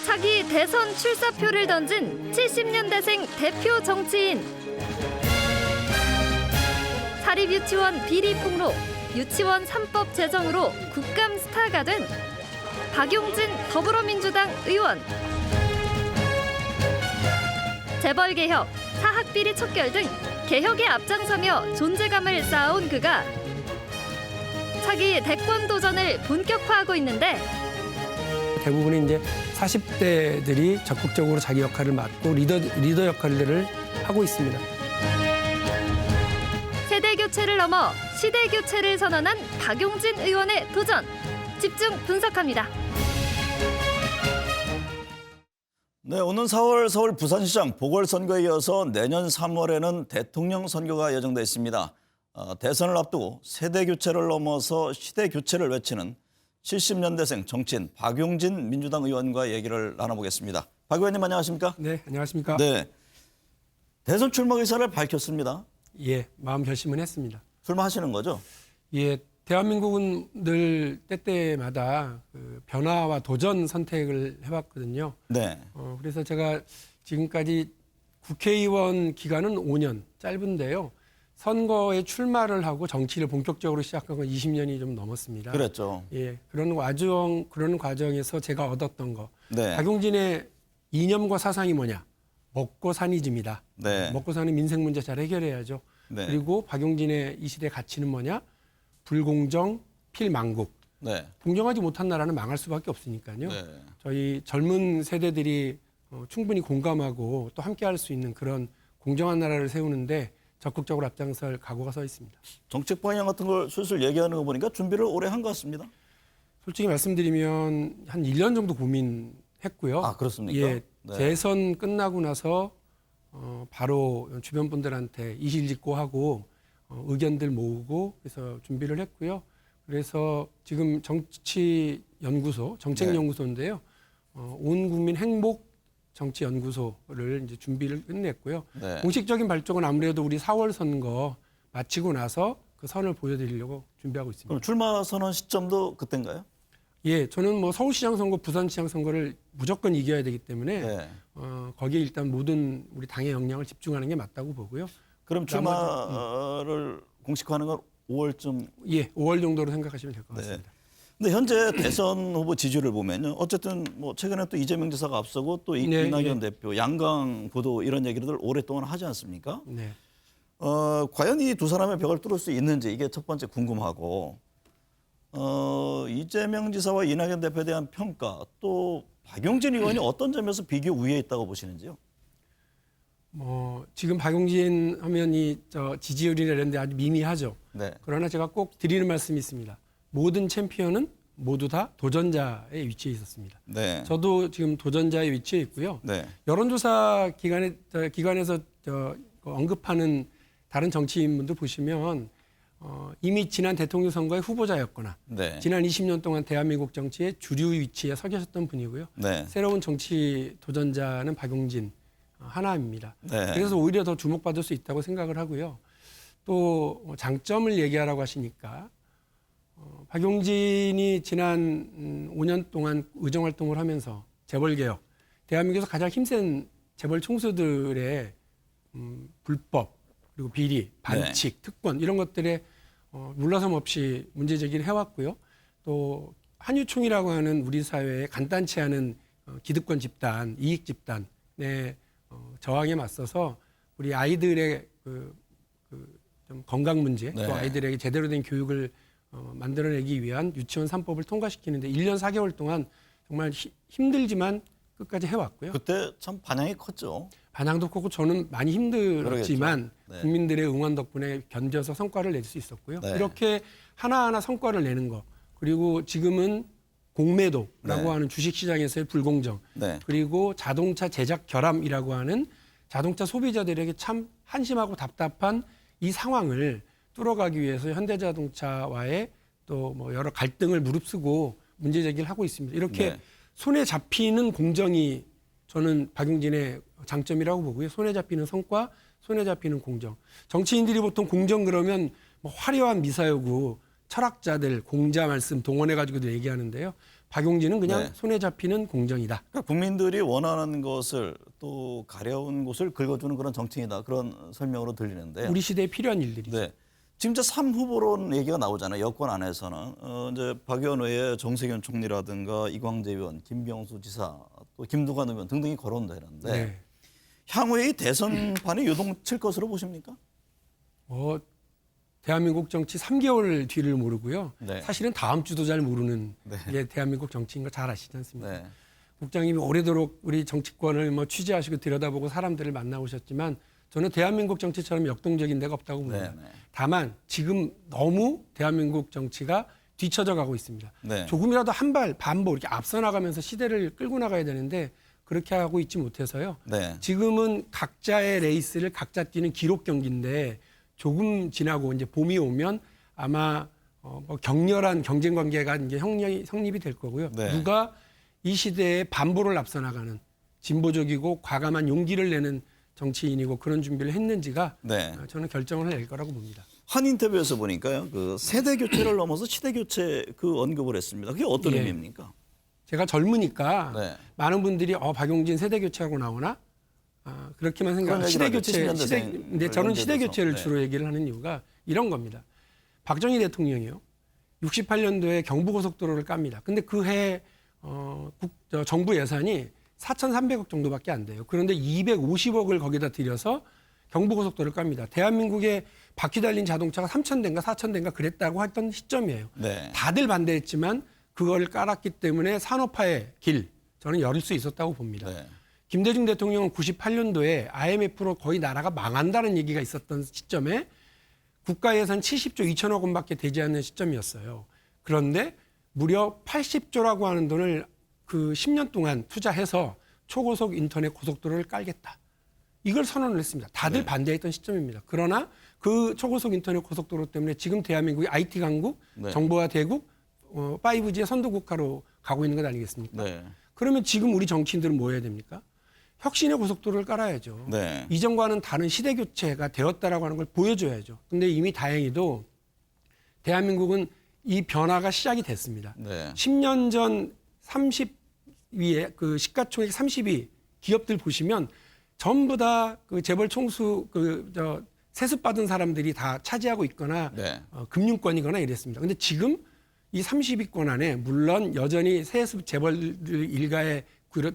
차기 대선 출사표를 던진 70년대생 대표 정치인. 사립유치원 비리 폭로, 유치원 3법 제정으로 국감 스타가 된 박용진 더불어민주당 의원. 재벌개혁, 사학비리 척결 등 개혁에 앞장서며 존재감을 쌓아온 그가 차기 대권 도전을 본격화하고 있는데 대부분의 이제 40대들이 적극적으로 자기 역할을 맡고 리더 역할들을 하고 있습니다. 세대 교체를 넘어 시대 교체를 선언한 박용진 의원의 도전. 집중 분석합니다. 네, 오는 4월 서울 부산시장 보궐선거에 이어서 내년 3월에는 대통령 선거가 예정돼 있습니다. 대선을 앞두고 세대 교체를 넘어서 시대 교체를 외치는 70년대생 정치인 박용진 민주당 의원과 얘기를 나눠보겠습니다. 박 의원님 안녕하십니까? 네, 안녕하십니까? 네, 대선 출마 의사를 밝혔습니다. 예, 마음 결심은 했습니다. 출마하시는 거죠? 예, 대한민국은 늘 때때마다 그 변화와 도전 선택을 해왔거든요. 네. 그래서 제가 지금까지 국회의원 기간은 5년, 짧은데요. 선거에 출마를 하고 정치를 본격적으로 시작한 건 20년이 좀 넘었습니다. 그랬죠. 예, 그런 과정에서 제가 얻었던 거. 네. 박용진의 이념과 사상이 뭐냐? 먹고 사니즘이다. 네. 먹고 사는 민생 문제 잘 해결해야죠. 네. 그리고 박용진의 이 시대 가치는 뭐냐? 불공정, 필망국. 네. 공정하지 못한 나라는 망할 수밖에 없으니까요. 네. 저희 젊은 세대들이 충분히 공감하고 또 함께할 수 있는 그런 공정한 나라를 세우는데 적극적으로 앞장설 각오가 서 있습니다. 정책 방향 같은 걸 슬슬 얘기하는 거 보니까 준비를 오래 한 것 같습니다. 솔직히 말씀드리면 한 1년 정도 고민했고요. 아, 그렇습니까? 예, 네. 재선 끝나고 나서 바로 주변 분들한테 이실직고하고 의견들 모으고 그래서 준비를 했고요. 그래서 지금 정책연구소인데요. 온 국민 행복 정치연구소를 이제 준비를 끝냈고요. 네. 공식적인 발족은 아무래도 우리 4월 선거 마치고 나서 그 선을 보여드리려고 준비하고 있습니다. 그럼 출마 선언 시점도 그때인가요? 예, 저는 뭐 서울시장 선거, 부산시장 선거를 무조건 이겨야 되기 때문에 네. 거기에 일단 모든 우리 당의 역량을 집중하는 게 맞다고 보고요. 그럼 출마를 공식화하는 건 5월쯤. 예, 5월 정도로 생각하시면 될 것 같습니다. 근데 현재 대선 후보 지지율을 보면요. 어쨌든 뭐 최근에 또 이재명 지사가 앞서고 또 네, 이낙연 대표, 양강 부도 이런 얘기를 오랫동안 하지 않습니까? 네. 과연 이 두 사람의 벽을 뚫을 수 있는지 이게 첫 번째 궁금하고 이재명 지사와 이낙연 대표에 대한 평가 또 박용진 의원이 어떤 점에서 비교 우위에 있다고 보시는지요? 지금 박용진 하면 지지율이나 이런 데 아주 미미하죠. 네. 그러나 제가 꼭 드리는 말씀이 있습니다. 모든 챔피언은 모두 다 도전자의 위치에 있었습니다. 네. 저도 지금 도전자의 위치에 있고요. 네. 여론조사 기관에서 언급하는 다른 정치인분들 보시면 이미 지난 대통령 선거의 후보자였거나 네. 지난 20년 동안 대한민국 정치의 주류 위치에 서 계셨던 분이고요. 네. 새로운 정치 도전자는 박용진 하나입니다. 네. 그래서 오히려 더 주목받을 수 있다고 생각을 하고요. 또 장점을 얘기하라고 하시니까 박용진이 지난 5년 동안 의정활동을 하면서 재벌개혁, 대한민국에서 가장 힘센 재벌 총수들의 불법, 그리고 비리, 반칙, 특권 이런 것들에 물러섬 없이 문제제기를 해왔고요. 또 한유총이라고 하는 우리 사회의 간단치 않은 기득권 집단, 이익 집단의 저항에 맞서서 우리 아이들의 좀 건강 문제, 네. 또 아이들에게 제대로 된 교육을 만들어내기 위한 유치원 3법을 통과시키는데 1년 4개월 동안 정말 힘들지만 끝까지 해왔고요. 그때 참 반향이 컸죠. 반향도 크고 저는 많이 힘들었지만 네. 국민들의 응원 덕분에 견뎌서 성과를 낼 수 있었고요. 네. 이렇게 하나하나 성과를 내는 거. 그리고 지금은 공매도라고 네. 하는 주식시장에서의 불공정. 네. 그리고 자동차 제작 결함이라고 하는 자동차 소비자들에게 참 한심하고 답답한 이 상황을 뚫어가기 위해서 현대자동차와의 또 뭐 여러 갈등을 무릅쓰고 문제 제기를 하고 있습니다. 이렇게 네. 손에 잡히는 공정이 저는 박용진의 장점이라고 보고요. 손에 잡히는 성과, 손에 잡히는 공정. 정치인들이 보통 공정 그러면 뭐 화려한 미사여구, 철학자들, 공자 말씀 동원해가지고도 얘기하는데요. 박용진은 그냥 네. 손에 잡히는 공정이다. 그러니까 국민들이 원하는 것을 또 가려운 곳을 긁어주는 그런 정치인이다. 그런 설명으로 들리는데. 우리 시대에 필요한 일들이죠. 네. 지금 이제 3후보론 얘기가 나오잖아요. 여권 안에서는. 이제 박의원 외에 정세균 총리라든가 이광재 의원, 김병수 지사, 또 김두관 의원 등등이 거론되는데 네. 향후에 이 대선판이 요동칠 것으로 보십니까? 대한민국 정치 3개월 뒤를 모르고요. 네. 사실은 다음 주도 잘 모르는 네. 게 대한민국 정치인 거 잘 아시지 않습니까? 네. 국장님이 오래도록 우리 정치권을 뭐 취재하시고 들여다보고 사람들을 만나오셨지만 저는 대한민국 정치처럼 역동적인 데가 없다고 봅니다. 네. 다만 지금 너무 대한민국 정치가 뒤처져 가고 있습니다. 네. 조금이라도 한 발 반보 이렇게 앞서 나가면서 시대를 끌고 나가야 되는데 그렇게 하고 있지 못해서요. 네. 지금은 각자의 레이스를 각자 뛰는 기록 경기인데 조금 지나고 이제 봄이 오면 아마 뭐 격렬한 경쟁 관계가 이제 성립이 될 거고요. 네. 누가 이 시대에 반보를 앞서 나가는 진보적이고 과감한 용기를 내는 정치인이고 그런 준비를 했는지가 네. 저는 결정을 낼 거라고 봅니다. 한 인터뷰에서 보니까요. 그 세대 교체를 넘어서 시대 교체 그 언급을 했습니다. 그게 어떤 예. 의미입니까? 제가 젊으니까 네. 많은 분들이 박용진 세대 교체하고 나오나 그렇게만 생각하고 그런 시대 얘기를 교체, 하죠. 70년대생 근데 저는 시대 관련돼서. 교체를 네. 주로 얘기를 하는 이유가 이런 겁니다. 박정희 대통령이요. 68년도에 경부고속도로를 깝니다. 근데 그 해 정부 예산이 4,300억 정도밖에 안 돼요. 그런데 250억을 거기다 들여서 경부고속도로를 깝니다. 대한민국에 바퀴 달린 자동차가 3,000대인가 4,000대인가 그랬다고 했던 시점이에요. 네. 다들 반대했지만 그걸 깔았기 때문에 산업화의 길 저는 열릴 수 있었다고 봅니다. 네. 김대중 대통령은 98년도에 IMF로 거의 나라가 망한다는 얘기가 있었던 시점에 국가 예산 70조 2천억 원밖에 되지 않는 시점이었어요. 그런데 무려 80조라고 하는 돈을 그 10년 동안 투자해서 초고속 인터넷 고속도로를 깔겠다. 이걸 선언을 했습니다. 다들 네. 반대했던 시점입니다. 그러나 그 초고속 인터넷 고속도로 때문에 지금 대한민국이 IT 강국, 네. 정보화 대국, 5G의 선도국가로 가고 있는 것 아니겠습니까? 네. 그러면 지금 우리 정치인들은 뭐 해야 됩니까? 혁신의 고속도로를 깔아야죠. 네. 이전과는 다른 시대 교체가 되었다라고 하는 걸 보여줘야죠. 근데 이미 다행히도 대한민국은 이 변화가 시작이 됐습니다. 네. 10년 전 30위에 그 시가총액 30위 기업들 보시면 전부 다 그 재벌 총수 세습 받은 사람들이 다 차지하고 있거나 네. 금융권이거나 이랬습니다. 근데 지금 이 30위권 안에 물론 여전히 세습 재벌들 일가의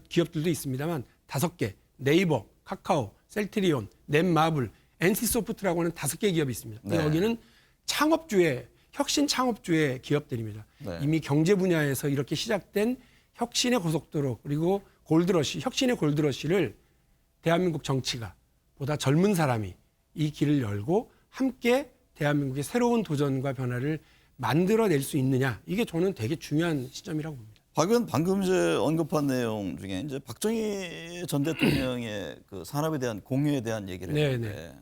기업들도 있습니다만 5개 네이버, 카카오, 셀트리온, 넷마블, NC소프트라고 하는 5개 기업이 있습니다. 네. 여기는 창업주의 혁신 창업주의 기업들입니다. 네. 이미 경제 분야에서 이렇게 시작된 혁신의 고속도로 그리고 골드러시, 혁신의 골드러시를 대한민국 정치가 보다 젊은 사람이 이 길을 열고 함께 대한민국의 새로운 도전과 변화를 만들어낼 수 있느냐 이게 저는 되게 중요한 시점이라고 봅니다. 박 의원 방금 이제 언급한 내용 중에 이제 박정희 전 대통령의 그 산업에 대한 공유에 대한 얘기를 했는데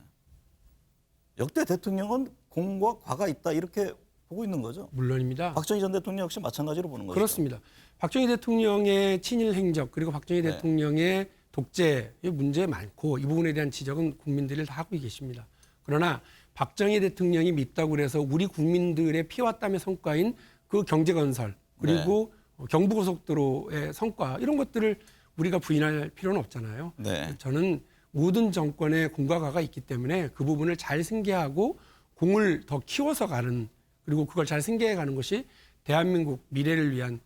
역대 대통령은 공과 과가 있다 이렇게 보고 있는 거죠. 물론입니다. 박정희 전 대통령 역시 마찬가지로 보는 거죠. 그렇습니다. 박정희 대통령의 친일 행적 그리고 박정희 네. 대통령의 독재의 문제 많고 이 부분에 대한 지적은 국민들이 다 하고 계십니다. 그러나 박정희 대통령이 밉다고 그래서 우리 국민들의 피와 땀의 성과인 그 경제건설 그리고 경부고속도로의 성과 이런 것들을 우리가 부인할 필요는 없잖아요. 네. 저는 모든 정권에 공과 과가 있기 때문에 그 부분을 잘 승계하고 공을 더 키워서 가는 그리고 그걸 잘 승계해 가는 것이 대한민국 미래를 위한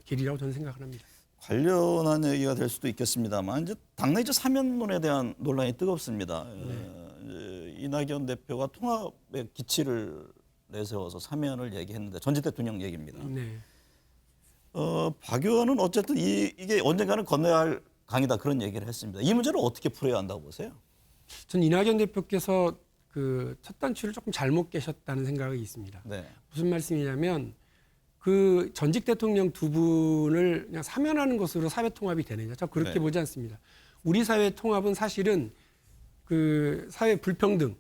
길이라고 저는 생각을 합니다. 관련한 얘기가 될 수도 있겠습니다만 이제 당내 이제 사면론에 대한 논란이 뜨겁습니다. 이제 이낙연 대표가 통합의 기치를 내세워서 사면을 얘기했는데 전직 대통령 얘기입니다. 네. 박 의원은 어쨌든 이게 언젠가는 건너야 할 강이다 그런 얘기를 했습니다. 이 문제를 어떻게 풀어야 한다고 보세요? 전 이낙연 대표께서 그 첫 단추를 조금 잘못 깨셨다는 생각이 있습니다. 네. 무슨 말씀이냐면 그 전직 대통령 두 분을 그냥 사면하는 것으로 사회 통합이 되느냐? 저 그렇게 네. 보지 않습니다. 우리 사회 통합은 사실은 그 사회 불평등,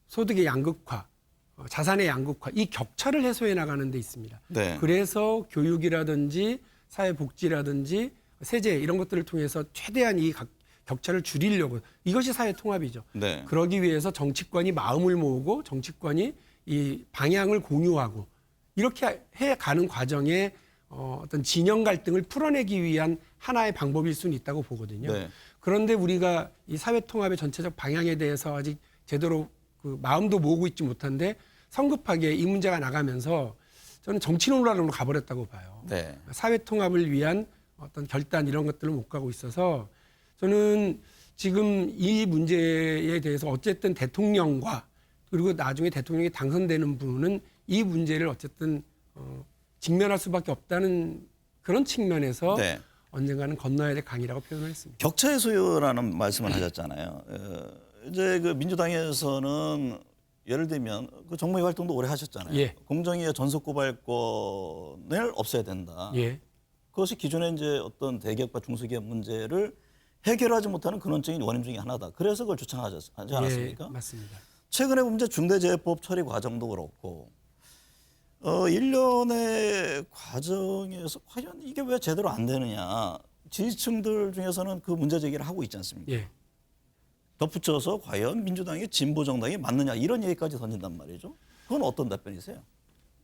소득의 양극화, 자산의 양극화 이 격차를 해소해 나가는 데 있습니다. 네. 그래서 교육이라든지 사회복지라든지 세제 이런 것들을 통해서 최대한 이 격차를 줄이려고 이것이 사회 통합이죠. 네. 그러기 위해서 정치권이 마음을 모으고 정치권이 이 방향을 공유하고 이렇게 해 가는 과정에 어떤 진영 갈등을 풀어내기 위한 하나의 방법일 수는 있다고 보거든요. 네. 그런데 우리가 이 사회 통합의 전체적 방향에 대해서 아직 제대로 그 마음도 모으고 있지 못한데 성급하게 이 문제가 나가면서 저는 정치 논란으로 가버렸다고 봐요. 네. 사회 통합을 위한 어떤 결단 이런 것들을 못 가고 있어서 저는 지금 이 문제에 대해서 어쨌든 대통령과 그리고 나중에 대통령이 당선되는 분은 이 문제를 어쨌든 직면할 수밖에 없다는 그런 측면에서 네. 언젠가는 건너야 될 강이라고 표현을 했습니다. 격차 해소라는 말씀을 하셨잖아요. 이제 그 민주당에서는 예를 들면 그 정무위 활동도 오래 하셨잖아요. 예. 공정위의 전속 고발권을 없애야 된다. 예. 그것이 기존의 이제 어떤 대기업과 중소기업 문제를 해결하지 못하는 근원적인 원인 중에 하나다. 그래서 그걸 주창하지 않았습니까? 예, 맞습니다. 최근에 문제 중대재해법 처리 과정도 그렇고 1년의 과정에서 과연 이게 왜 제대로 안 되느냐. 지지층들 중에서는 그 문제 제기를 하고 있지 않습니까? 예. 덧붙여서 과연 민주당이 진보 정당이 맞느냐 이런 얘기까지 던진단 말이죠. 그건 어떤 답변이세요?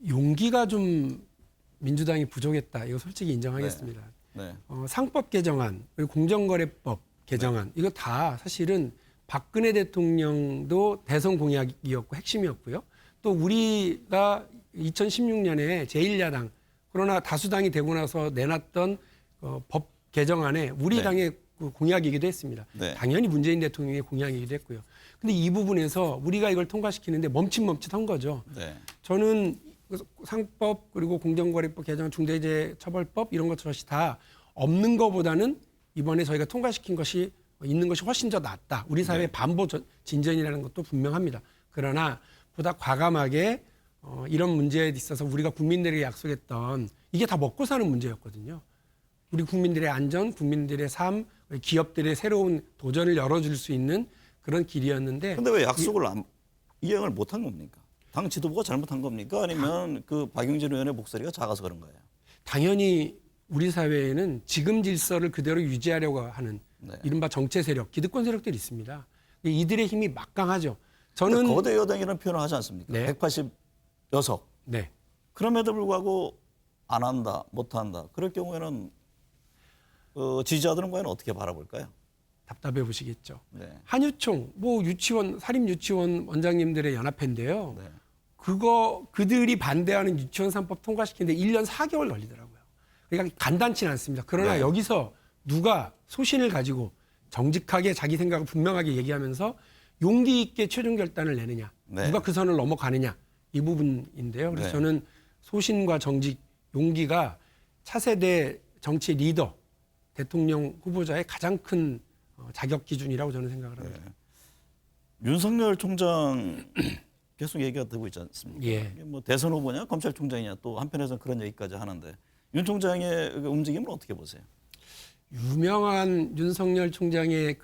용기가 좀 민주당이 부족했다. 이거 솔직히 인정하겠습니다. 네. 상법 개정안 그리고 공정거래법 개정안 이거 다 사실은 박근혜 대통령도 대선 공약이었고 핵심이었고요. 또 우리가 2016년에 제1야당 그러나 다수당이 되고 나서 내놨던 법 개정안에 우리 네. 당의 그 공약이기도 했습니다. 네. 당연히 문재인 대통령의 공약이기도 했고요. 근데 이 부분에서 우리가 이걸 통과시키는데 멈칫멈칫한 거죠. 네. 저는 상법 그리고 공정거래법 개정 중대재해처벌법 이런 것들이 다 없는 것보다는 이번에 저희가 통과시킨 것이 있는 것이 훨씬 더 낫다. 우리 사회의 반보 진전이라는 것도 분명합니다. 그러나 보다 과감하게 이런 문제에 있어서 우리가 국민들에게 약속했던 이게 다 먹고 사는 문제였거든요. 우리 국민들의 안전, 국민들의 삶, 기업들의 새로운 도전을 열어줄 수 있는 그런 길이었는데. 근데 왜 약속을 이행을 못한 겁니까? 당 지도부가 잘못한 겁니까? 아니면 그 박용진 의원의 목소리가 작아서 그런 거예요? 당연히 우리 사회에는 지금 질서를 그대로 유지하려고 하는 네. 이른바 정체 세력, 기득권 세력들이 있습니다. 이들의 힘이 막강하죠. 저는 거대 여당이라는 표현을 하지 않습니까? 네. 180석. 네. 그럼에도 불구하고 안 한다, 못 한다. 그럴 경우에는 지지자들은 과연 어떻게 바라볼까요? 답답해 보시겠죠. 네. 한유총, 유치원, 사립유치원 원장님들의 연합회인데요. 네. 그들이 반대하는 유치원 3법 통과시키는데 1년 4개월 걸리더라고요. 그러니까 간단치는 않습니다. 그러나 네. 여기서 누가 소신을 가지고 정직하게 자기 생각을 분명하게 얘기하면서 용기 있게 최종 결단을 내느냐. 네. 누가 그 선을 넘어가느냐. 이 부분인데요. 그래서 네. 저는 소신과 정직, 용기가 차세대 정치 리더, 대통령 후보자의 가장 큰 자격 기준이라고 저는 생각을 합니다. 윤석열 총장 계속 얘기가 되고 있지 않습니까? 예. 이게 뭐 대선 후보냐 검찰총장이냐 또 한편에서는 그런 얘기까지 하는데 윤 총장의 그 움직임을 어떻게 보세요? 유명한 윤석열 총장의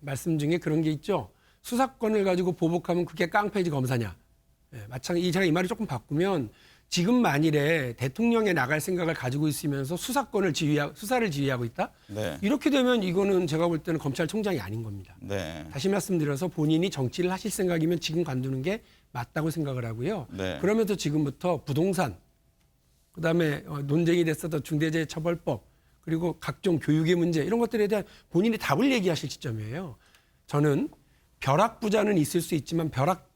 말씀 중에 그런 게 있죠. 수사권을 가지고 보복하면 그게 깡패지 검사냐. 마찬가지 제가 이 말을 조금 바꾸면 지금 만일에 대통령에 나갈 생각을 가지고 있으면서 수사를 지휘하고 있다. 네. 이렇게 되면 이거는 제가 볼 때는 검찰총장이 아닌 겁니다. 네. 다시 말씀드려서 본인이 정치를 하실 생각이면 지금 관두는 게 맞다고 생각을 하고요. 네. 그러면서 지금부터 부동산, 그다음에 논쟁이 됐었던 중대재해처벌법, 그리고 각종 교육의 문제 이런 것들에 대한 본인이 답을 얘기하실 시점이에요. 저는 벼락부자는 있을 수 있지만 벼락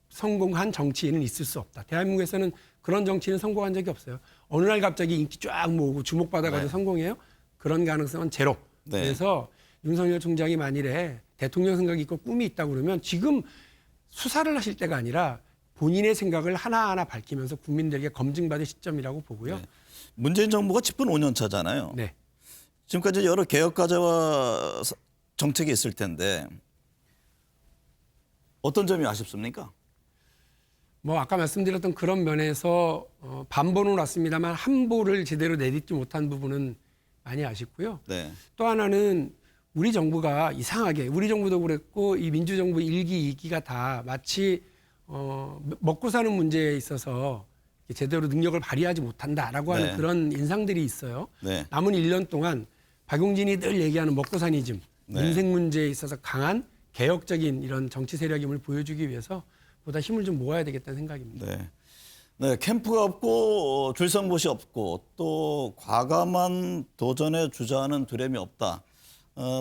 성공한 정치인은 있을 수 없다. 대한민국에서는 그런 정치인은 성공한 적이 없어요. 어느 날 갑자기 인기 쫙 모으고 주목받아가지고 네. 성공해요? 그런 가능성은 제로. 네. 그래서 윤석열 총장이 만일에 대통령 생각이 있고 꿈이 있다고 그러면 지금 수사를 하실 때가 아니라 본인의 생각을 하나하나 밝히면서 국민들에게 검증받을 시점이라고 보고요. 네. 문재인 정부가 집권 5년 차잖아요. 네. 지금까지 여러 개혁 과제와 정책이 있을 텐데 어떤 점이 아쉽습니까? 아까 말씀드렸던 그런 면에서 반보는 왔습니다만 한보를 제대로 내딛지 못한 부분은 많이 아쉽고요. 네. 또 하나는 우리 정부가 이상하게 우리 정부도 그랬고 이 민주정부 1기, 2기가 다 마치 먹고 사는 문제에 있어서 제대로 능력을 발휘하지 못한다라고 하는 네. 그런 인상들이 있어요. 네. 남은 1년 동안 박용진이 늘 얘기하는 먹고사니즘, 네. 민생 문제에 있어서 강한 개혁적인 이런 정치 세력임을 보여주기 위해서 보다 힘을 좀 모아야 되겠다는 생각입니다. 네. 네, 캠프가 없고 줄선 곳이 없고 또 과감한 도전에 주저하는 두려움이 없다.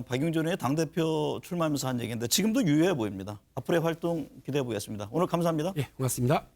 박용진 의원이 당대표 출마하면서 한 얘기인데 지금도 유효해 보입니다. 앞으로의 활동 기대해 보겠습니다. 오늘 감사합니다. 예, 고맙습니다.